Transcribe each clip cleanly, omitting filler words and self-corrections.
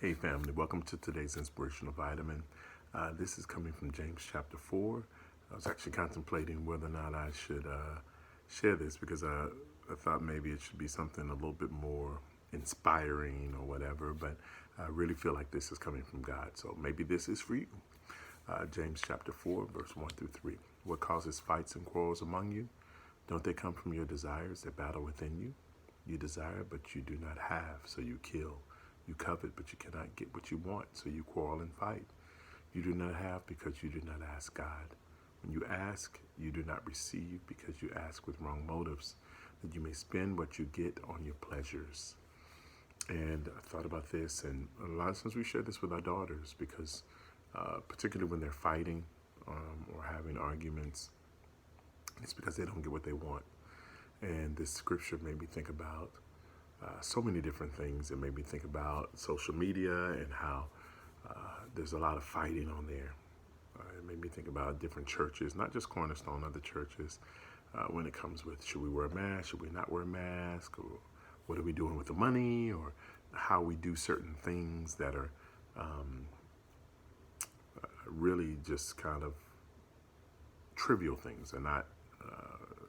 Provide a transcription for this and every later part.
Hey family, welcome to today's Inspirational Vitamin. This is coming from James chapter 4. I was actually contemplating whether or not I should share this because I thought maybe it should be something a little bit more inspiring or whatever, but I really feel like this is coming from God. So maybe this is for you. James chapter 4, verse 1 through 3. What causes fights and quarrels among you? Don't they come from your desires that battle within you? You desire, but you do not have, so you kill. You covet, but you cannot get what you want, so you quarrel and fight. You do not have because you do not ask God. When you ask, you do not receive because you ask with wrong motives, that you may spend what you get on your pleasures. And I thought about this, and a lot of times we share this with our daughters because particularly when they're fighting or having arguments, it's because they don't get what they want. And this scripture made me think about so many different things. It made me think about social media and how there's a lot of fighting on there. It made me think about different churches, not just Cornerstone, other churches, when it comes with should we wear a mask, should we not wear a mask, or what are we doing with the money, or how we do certain things that are really just kind of trivial things and not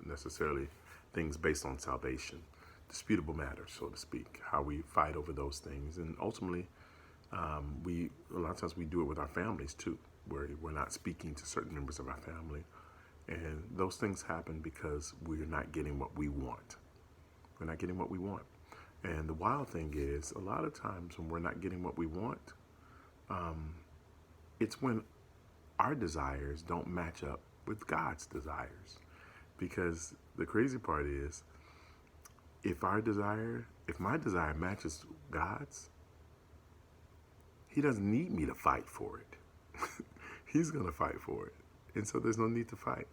necessarily things based on salvation. Disputable matters, so to speak, how we fight over those things. And ultimately, a lot of times we do it with our families too, where we're not speaking to certain members of our family. And those things happen because we're not getting what we want. We're not getting what we want. And the wild thing is, a lot of times when we're not getting what we want, it's when our desires don't match up with God's desires. Because the crazy part is, if my desire matches God's, He doesn't need me to fight for it. He's going to fight for it. And so there's no need to fight.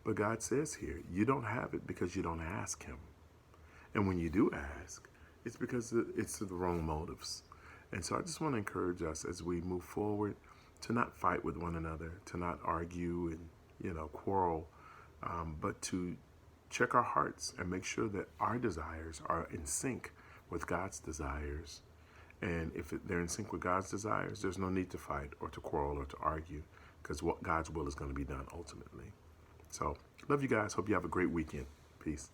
But God says here, you don't have it because you don't ask Him. And when you do ask, it's because it's the wrong motives. And so I just want to encourage us as we move forward to not fight with one another, to not argue and, quarrel, but to check our hearts and make sure that our desires are in sync with God's desires. And if they're in sync with God's desires, there's no need to fight or to quarrel or to argue, because what God's will is going to be done ultimately. So, love you guys. Hope you have a great weekend. Peace.